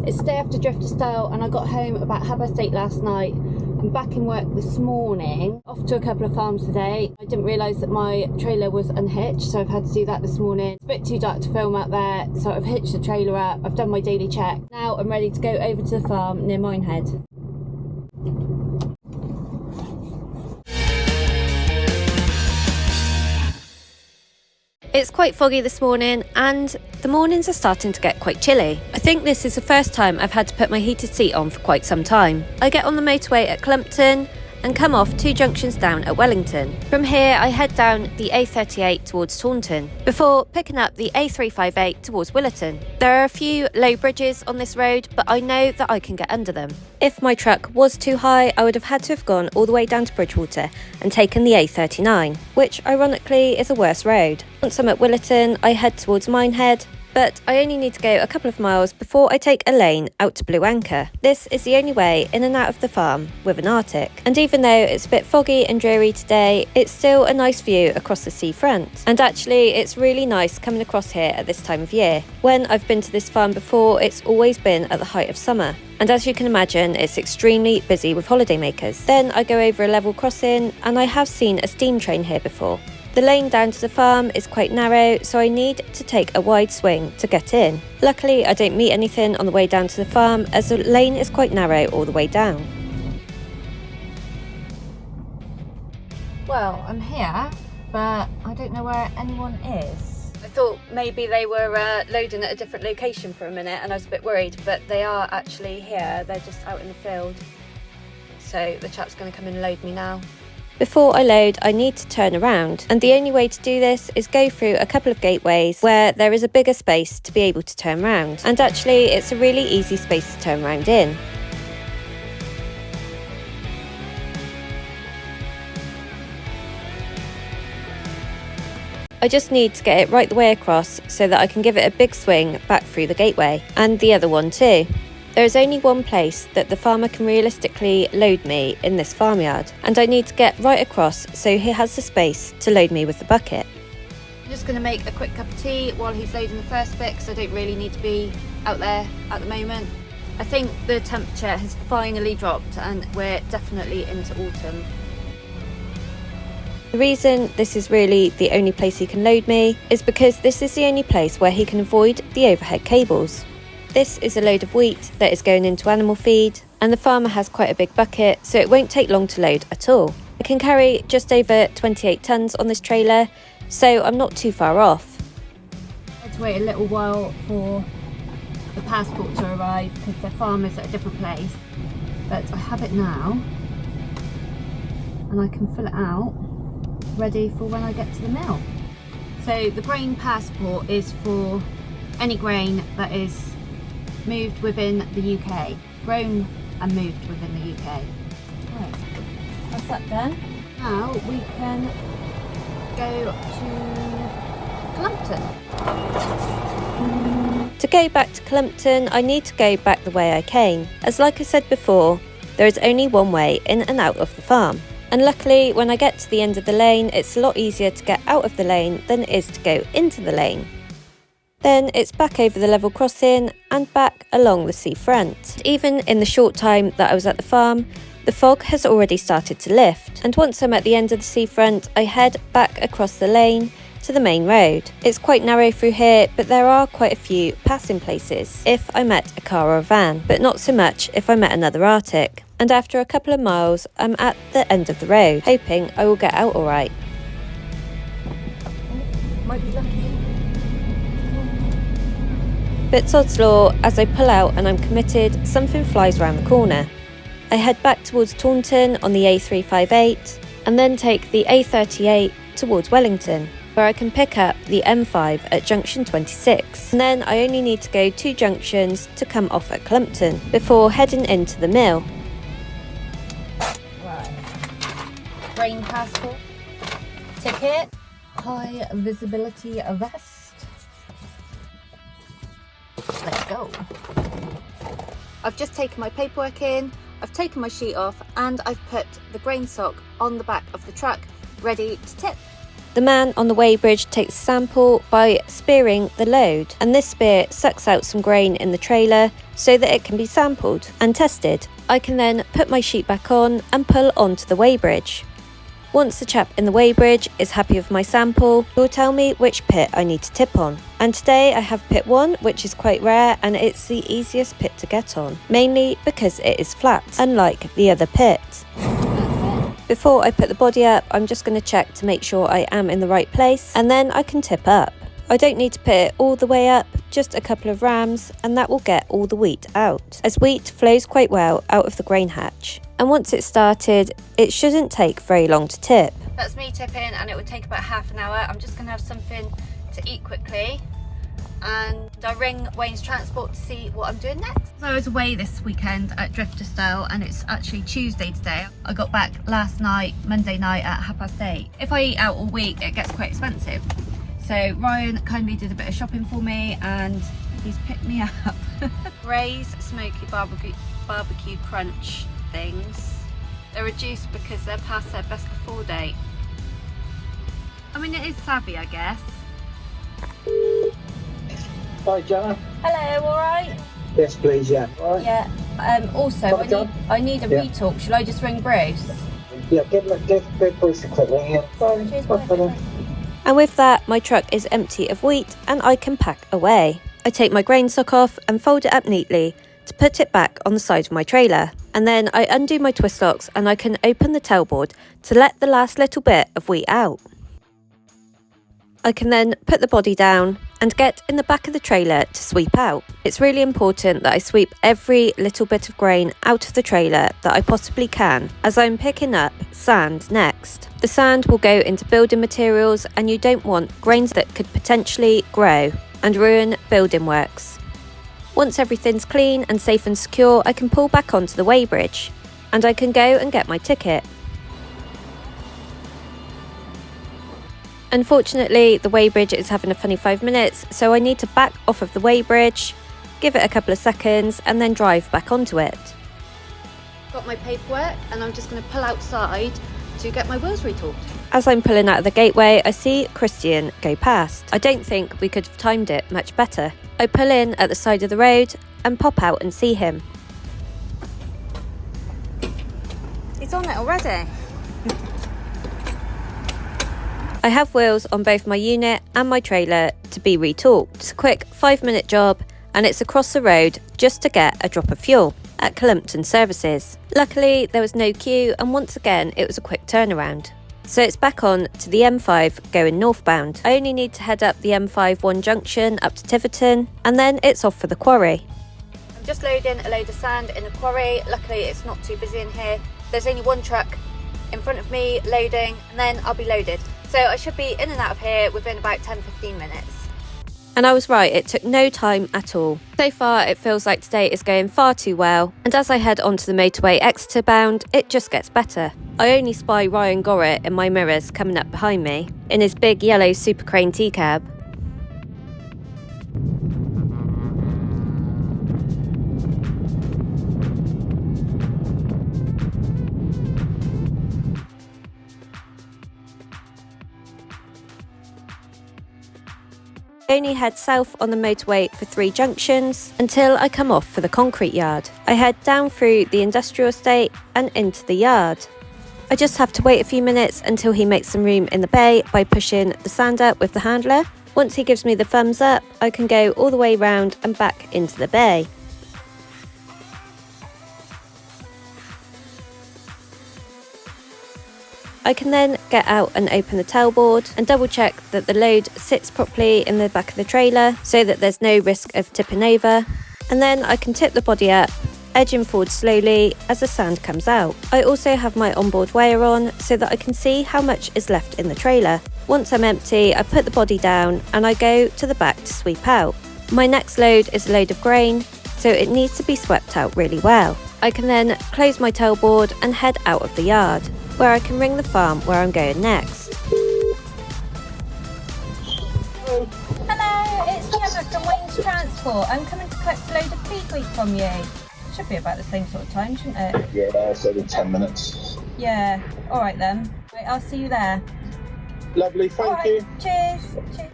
It's the day after Drifter Style and I got home about 8:30 last night. I'm back in work this morning, off to a couple of farms today. I didn't realise that my trailer was unhitched, so I've had to do that this morning. It's a bit too dark to film out there, so I've hitched the trailer up. I've done my daily check. Now I'm ready to go over to the farm near Minehead. It's quite foggy this morning and the mornings are starting to get quite chilly. I think this is the first time I've had to put my heated seat on for quite some time. I get on the motorway at Clumpton and come off 2 junctions down at Wellington. From here I head down the A38 towards Taunton, before picking up the A358 towards Willerton. There are a few low bridges on this road, but I know that I can get under them. If my truck was too high, I would have had to have gone all the way down to Bridgewater and taken the A39, which ironically is a worse road. Once I'm at Willerton, I head towards Minehead, but I only need to go a couple of miles before I take a lane out to Blue Anchor. This is the only way in and out of the farm with an Arctic. And even though it's a bit foggy and dreary today, it's still a nice view across the seafront. And actually, it's really nice coming across here at this time of year. When I've been to this farm before, it's always been at the height of summer. And as you can imagine, it's extremely busy with holidaymakers. Then I go over a level crossing, and I have seen a steam train here before. The lane down to the farm is quite narrow, so I need to take a wide swing to get in. Luckily, I don't meet anything on the way down to the farm, as the lane is quite narrow all the way down. Well, I'm here, but I don't know where anyone is. I thought maybe they were loading at a different location for a minute and I was a bit worried, but they are actually here. They're just out in the field. So the chap's going to come and load me now. Before I load, I need to turn around, and the only way to do this is go through a couple of gateways where there is a bigger space to be able to turn around. And actually, it's a really easy space to turn around in. I just need to get it right the way across so that I can give it a big swing back through the gateway, and the other one too. There is only one place that the farmer can realistically load me in this farmyard, and I need to get right across so he has the space to load me with the bucket. I'm just going to make a quick cup of tea while he's loading the first bit, because I don't really need to be out there at the moment. I think the temperature has finally dropped and we're definitely into autumn. The reason this is really the only place he can load me is because this is the only place where he can avoid the overhead cables. This is a load of wheat that is going into animal feed, and the farmer has quite a big bucket, so it won't take long to load at all. I can carry just over 28 tonnes on this trailer, so I'm not too far off. I had to wait a little while for the passport to arrive because the farm is at a different place, but I have it now and I can fill it out ready for when I get to the mill. So the grain passport is for any grain that is moved within the UK, grown and moved within the UK. Right, that's that done. Now we can go to Clumpton. To go back to Clumpton, I need to go back the way I came, as like I said before, there is only one way in and out of the farm. And luckily, when I get to the end of the lane, it's a lot easier to get out of the lane than it is to go into the lane. Then it's back over the level crossing and back along the seafront. Even in the short time that I was at the farm, the fog has already started to lift. And once I'm at the end of the seafront, I head back across the lane to the main road. It's quite narrow through here, but there are quite a few passing places if I met a car or a van, but not so much if I met another Arctic. And after a couple of miles, I'm at the end of the road, hoping I will get out alright. Might be lucky. But sod's law, as I pull out and I'm committed, something flies around the corner. I head back towards Taunton on the A358 and then take the A38 towards Wellington, where I can pick up the M5 at junction 26. And then I only need to go 2 junctions to come off at Clumpton before heading into the mill. Right. Grain passport, ticket, high visibility vest. Let's go. I've just taken my paperwork in, I've taken my sheet off, and I've put the grain sock on the back of the truck, ready to tip. The man on the weighbridge takes a sample by spearing the load, and this spear sucks out some grain in the trailer so that it can be sampled and tested. I can then put my sheet back on and pull onto the weighbridge. Once the chap in the weighbridge is happy with my sample, he'll tell me which pit I need to tip on. And today I have pit 1, which is quite rare, and it's the easiest pit to get on, mainly because it is flat, unlike the other pits. Before I put the body up, I'm just going to check to make sure I am in the right place, and then I can tip up. I don't need to put it all the way up, just a couple of rams, and that will get all the wheat out, as wheat flows quite well out of the grain hatch. And once it's started, it shouldn't take very long to tip. That's me tipping, and it would take about half an hour. I'm just going to have something to eat quickly, and I ring Wayne's Transport to see what I'm doing next. So I was away this weekend at Drifterstyle, and it's actually Tuesday today. I got back last night, Monday night at 8:30. If I eat out all week, it gets quite expensive. So Ryan kindly did a bit of shopping for me, and he's picked me up Ray's smoky barbecue crunch things. They're reduced because they're past their best before date. I mean, it is savvy, I guess. Hi, Jenna. Hello, all right? Yes, please, yeah. All right. Yeah. Also, I need a retalk. Shall I just ring Bruce? Yeah, give Bruce a quick ring. Yeah. Cheers, bye. And with that, my truck is empty of wheat and I can pack away. I take my grain sock off and fold it up neatly to put it back on the side of my trailer. And then I undo my twist locks and I can open the tailboard to let the last little bit of wheat out. I can then put the body down and get in the back of the trailer to sweep out. It's really important that I sweep every little bit of grain out of the trailer that I possibly can, as I'm picking up sand next. The sand will go into building materials, and you don't want grains that could potentially grow and ruin building works. Once everything's clean and safe and secure, I can pull back onto the weighbridge and I can go and get my ticket. Unfortunately, the weighbridge is having a funny 5 minutes, so I need to back off of the weighbridge, give it a couple of seconds, and then drive back onto it. Got my paperwork, and I'm just going to pull outside to get my wheels retorqued. As I'm pulling out of the gateway, I see Christian go past. I don't think we could have timed it much better. I pull in at the side of the road and pop out and see him. He's on it already. I have wheels on both my unit and my trailer to be retorqued. It's a quick 5-minute job, and it's across the road just to get a drop of fuel at Clumpton Services. Luckily, there was no queue, and once again, it was a quick turnaround. So it's back on to the M5 going northbound. I only need to head up the M5 one junction up to Tiverton, and then it's off for the quarry. I'm just loading a load of sand in the quarry. Luckily, it's not too busy in here. There's only one truck in front of me loading, and then I'll be loaded. So I should be in and out of here within about 10-15 minutes. And I was right, it took no time at all. So far, it feels like today is going far too well, and as I head onto the motorway Exeter bound, it just gets better. I only spy Ryan Gorrett in my mirrors coming up behind me, in his big yellow Super Crane T-cab. I only head south on the motorway for 3 junctions until I come off for the concrete yard. I head down through the industrial estate and into the yard. I just have to wait a few minutes until he makes some room in the bay by pushing the sand up with the handler. Once he gives me the thumbs up, I can go all the way round and back into the bay. I can then get out and open the tailboard and double check that the load sits properly in the back of the trailer so that there's no risk of tipping over. And then I can tip the body up, edging forward slowly as the sand comes out. I also have my onboard weigher on so that I can see how much is left in the trailer. Once I'm empty, I put the body down and I go to the back to sweep out. My next load is a load of grain, so it needs to be swept out really well. I can then close my tailboard and head out of the yard, where I can ring the farm where I'm going next. Hello, it's Gemma from Wayne's Transport. I'm coming to collect a load of feed wheat from you. Should be about the same sort of time, shouldn't it? Yeah, it's only 10 minutes. Yeah, alright then. Right, I'll see you there. Lovely, thank you. Cheers.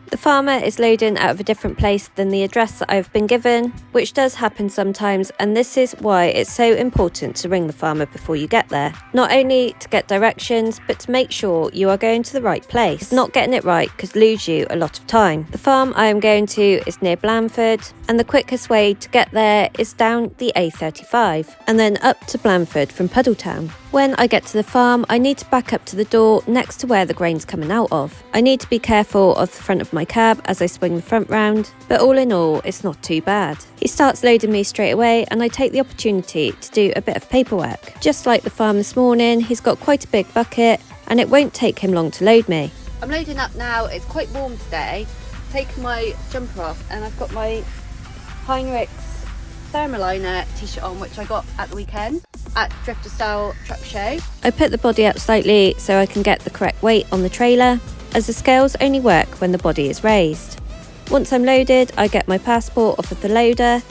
The farmer is loading out of a different place than the address that I've been given, which does happen sometimes, and this is why it's so important to ring the farmer before you get there. Not only to get directions, but to make sure you are going to the right place. Not getting it right could lose you a lot of time. The farm I am going to is near Blandford, and the quickest way to get there is down the A35 and then up to Blandford from Puddletown. When I get to the farm, I need to back up to the door next to where the grain's coming out of. I need to be careful of the front of my cab as I swing the front round, but all in all, it's not too bad. He starts loading me straight away, and I take the opportunity to do a bit of paperwork. Just like the farm this morning, he's got quite a big bucket, and it won't take him long to load me. I'm loading up now. It's quite warm today. I've taken my jumper off, and I've got my Heinrich's Thermaliner t-shirt on, which I got at the weekend at Drifter Style Truck Show. I put the body up slightly so I can get the correct weight on the trailer, as the scales only work when the body is raised. Once I'm loaded, I get my passport off of the loader,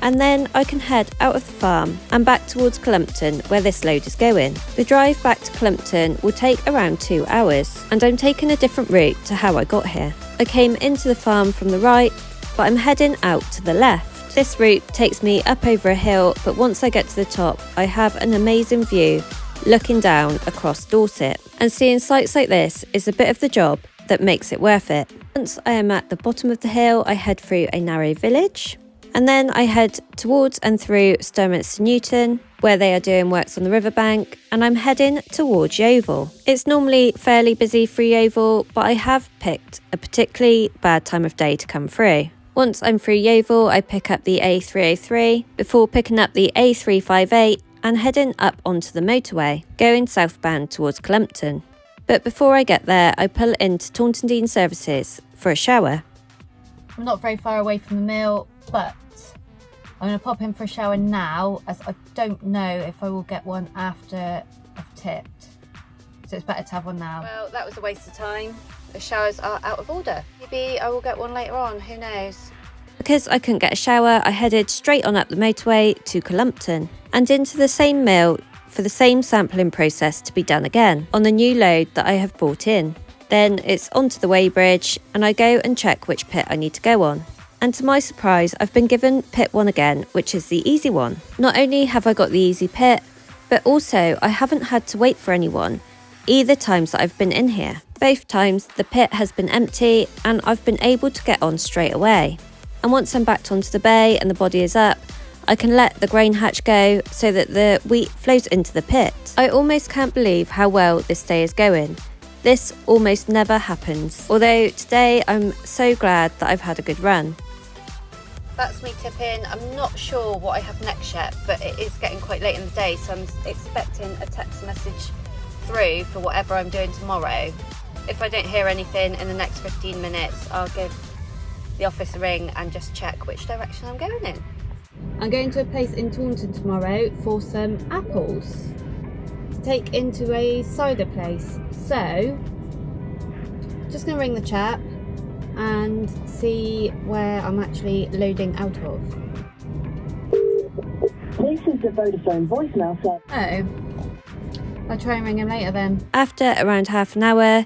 and then I can head out of the farm and back towards Clumpton, where this load is going. The drive back to Clumpton will take around 2 hours, and I'm taking a different route to how I got here. I came into the farm from the right, but I'm heading out to the left. This route takes me up over a hill, but once I get to the top, I have an amazing view looking down across Dorset. And seeing sights like this is a bit of the job that makes it worth it. Once I am at the bottom of the hill, I head through a narrow village, and then I head towards and through Sturminster Newton, where they are doing works on the riverbank, and I'm heading towards Yeovil. It's normally fairly busy through Yeovil, but I have picked a particularly bad time of day to come through. Once I'm through Yeovil, I pick up the A303 before picking up the A358 and heading up onto the motorway, going southbound towards Clumpton. But before I get there, I pull into Taunton Dean Services for a shower. I'm not very far away from the mill, but I'm going to pop in for a shower now, as I don't know if I will get one after I've tipped. So it's better to have one now. Well, that was a waste of time. The showers are out of order. Maybe I will get one later on, who knows? Because I couldn't get a shower, I headed straight on up the motorway to Clumpton and into the same mill for the same sampling process to be done again on the new load that I have brought in. Then it's onto the weighbridge, and I go and check which pit I need to go on. And to my surprise, I've been given pit 1 again, which is the easy one. Not only have I got the easy pit, but also I haven't had to wait for anyone either times that I've been in here. Both times the pit has been empty and I've been able to get on straight away. And once I'm backed onto the bay and the body is up, I can let the grain hatch go so that the wheat flows into the pit. I almost can't believe how well this day is going. This almost never happens, although today I'm so glad that I've had a good run. That's me tipping. I'm not sure what I have next yet, but it is getting quite late in the day, so I'm expecting a text message through for whatever I'm doing tomorrow. If I don't hear anything in the next 15 minutes, I'll give the office a ring and just check which direction I'm going in. I'm going to a place in Taunton tomorrow for some apples to take into a cider place. So, just going to ring the chap and see where I'm actually loading out of. This is the Vodafone voicemail service. Oh. I'll try and ring him later then. After around half an hour,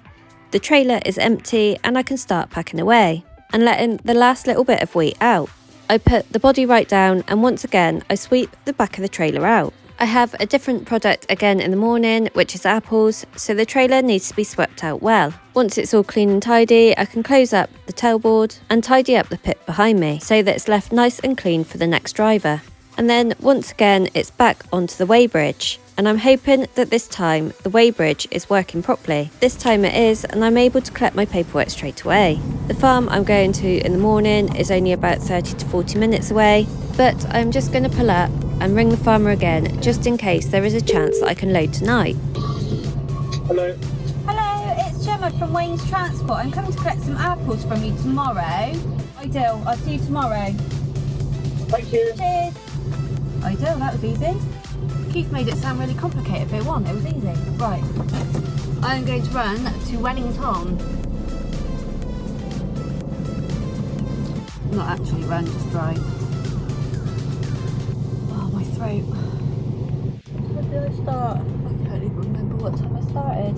the trailer is empty and I can start packing away and letting the last little bit of wheat out. I put the body right down, and once again I sweep the back of the trailer out. I have a different product again in the morning, which is apples, so the trailer needs to be swept out well. Once it's all clean and tidy, I can close up the tailboard and tidy up the pit behind me so that it's left nice and clean for the next driver. And then once again it's back onto the weighbridge, and I'm hoping that this time the weighbridge is working properly. This time it is, and I'm able to collect my paperwork straight away. The farm I'm going to in the morning is only about 30 to 40 minutes away, but I'm just going to pull up and ring the farmer again just in case there is a chance that I can load tonight. Hello. Hello, it's Gemma from Wayne's Transport. I'm coming to collect some apples from you tomorrow. Ideal, I'll see you tomorrow. Thank you. Cheers. Ideal, that was easy. Keith made it sound really complicated, but it wasn't, it was easy. Right, I'm going to run to Wellington. Not actually run, just drive. Oh, my throat. When did I start? I can't even remember what time I started.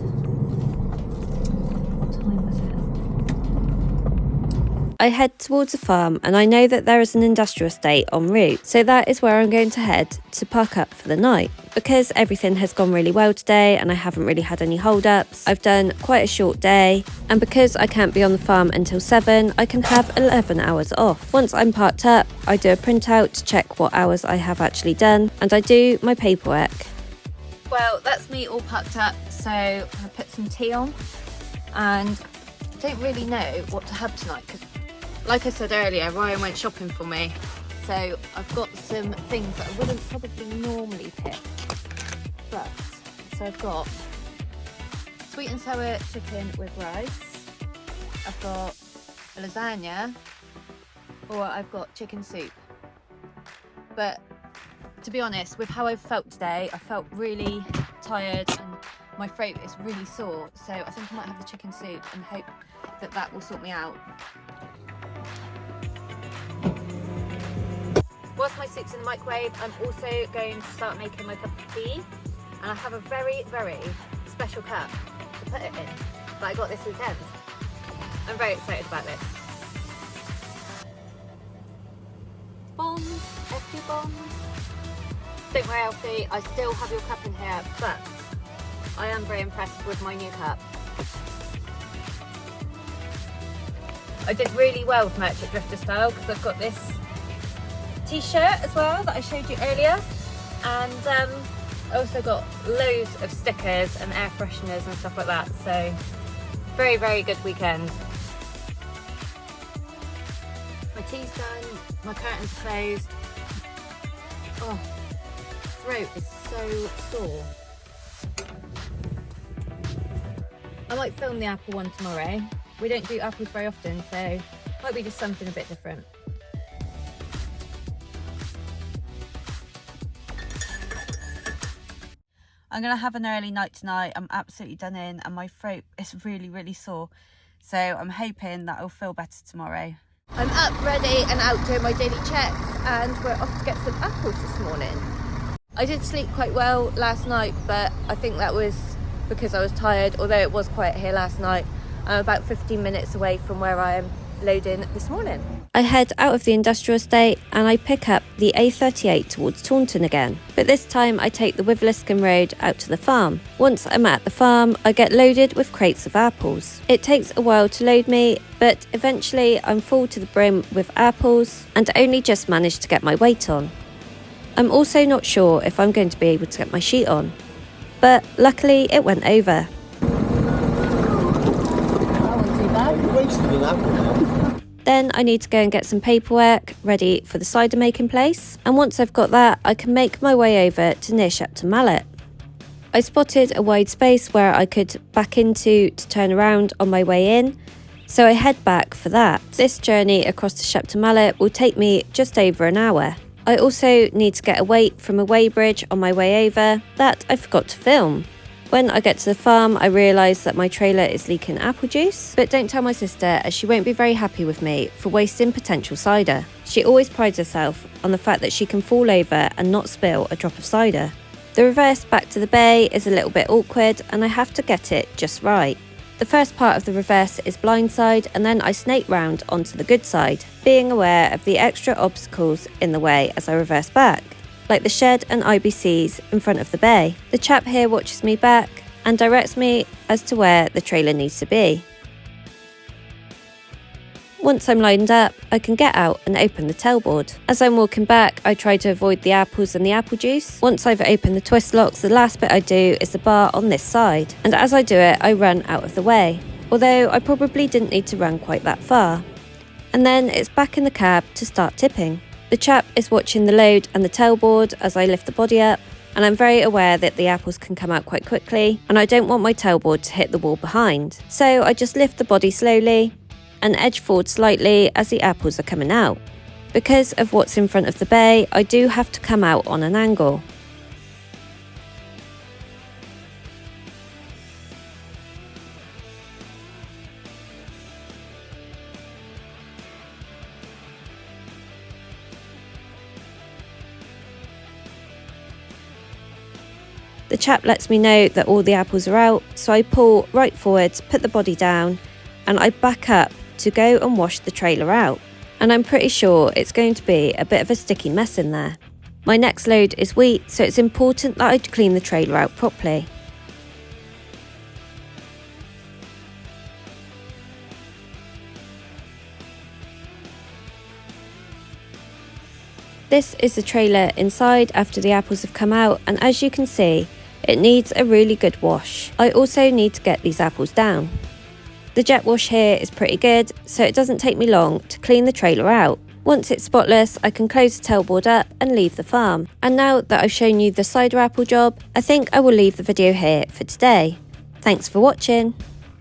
What time time was it? I head towards a farm and I know that there is an industrial estate en route, so that is where I'm going to head to park up for the night. Because everything has gone really well today and I haven't really had any hold-ups, I've done quite a short day, and because I can't be on the farm until 7, I can have 11 hours off. Once I'm parked up, I do a printout to check what hours I have actually done, and I do my paperwork. Well, that's me all packed up, so I put some tea on, and I don't really know what to have tonight, because like I said earlier, Ryan went shopping for me, so I've got some things that I wouldn't probably normally pick. But, so I've got sweet and sour chicken with rice, I've got a lasagna, or I've got chicken soup. But to be honest, with how I've felt today, I felt really tired and my throat is really sore, so I think I might have the chicken soup and hope that that will sort me out. Whilst my soup's in the microwave, I'm also going to start making my cup of tea, and I have a very, very special cup to put it in that I got this weekend. I'm very excited about this. Bonds, FG bonds. Don't worry Alfie, I still have your cup in here, but I am very impressed with my new cup. I did really well with Merchant Drifter style because I've got this t-shirt as well that I showed you earlier, and I also got loads of stickers and air fresheners and stuff like that, so very, very good weekend. My tea's done, my curtains closed. Oh, throat is so sore. I might film the apple one tomorrow. We don't do apples very often, so might be just something a bit different. I'm going to have an early night tonight. I'm absolutely done in and my throat is really, really sore. So I'm hoping that I'll feel better tomorrow. I'm up, ready and out doing my daily checks, and we're off to get some apples this morning. I did sleep quite well last night, but I think that was because I was tired, although it was quiet here last night. I'm about 15 minutes away from where I am loading this morning. I head out of the industrial estate and I pick up the A38 towards Taunton again. But this time I take the Wiveliscombe Road out to the farm. Once I'm at the farm, I get loaded with crates of apples. It takes a while to load me, but eventually I'm full to the brim with apples and only just managed to get my weight on. I'm also not sure if I'm going to be able to get my sheet on, but luckily it went over. Then I need to go and get some paperwork ready for the cider making place, and once I've got that, I can make my way over to near Shepton Mallet. I spotted a wide space where I could back into to turn around on my way in, so I head back for that. This journey across to Shepton Mallet will take me just over an hour. I also need to get a weight from a weighbridge on my way over that I forgot to film. When I get to the farm, I realise that my trailer is leaking apple juice, but don't tell my sister as she won't be very happy with me for wasting potential cider. She always prides herself on the fact that she can fall over and not spill a drop of cider. The reverse back to the bay is a little bit awkward and I have to get it just right. The first part of the reverse is blindside and then I snake round onto the good side, being aware of the extra obstacles in the way as I reverse back, like the shed and IBCs in front of the bay. The chap here watches me back and directs me as to where the trailer needs to be. Once I'm lined up, I can get out and open the tailboard. As I'm walking back, I try to avoid the apples and the apple juice. Once I've opened the twist locks, the last bit I do is the bar on this side, and as I do it, I run out of the way, although I probably didn't need to run quite that far. And then it's back in the cab to start tipping. The chap is watching the load and the tailboard as I lift the body up, and I'm very aware that the apples can come out quite quickly, and I don't want my tailboard to hit the wall behind. So I just lift the body slowly and edge forward slightly as the apples are coming out. Because of what's in front of the bay, I do have to come out on an angle. The chap lets me know that all the apples are out, so I pull right forwards, put the body down, and I back up to go and wash the trailer out. And I'm pretty sure it's going to be a bit of a sticky mess in there. My next load is wheat, so it's important that I clean the trailer out properly. This is the trailer inside after the apples have come out, and as you can see, it needs a really good wash. I also need to get these apples down. The jet wash here is pretty good, so it doesn't take me long to clean the trailer out. Once it's spotless, I can close the tailboard up and leave the farm. And now that I've shown you the cider apple job, I think I will leave the video here for today. Thanks for watching.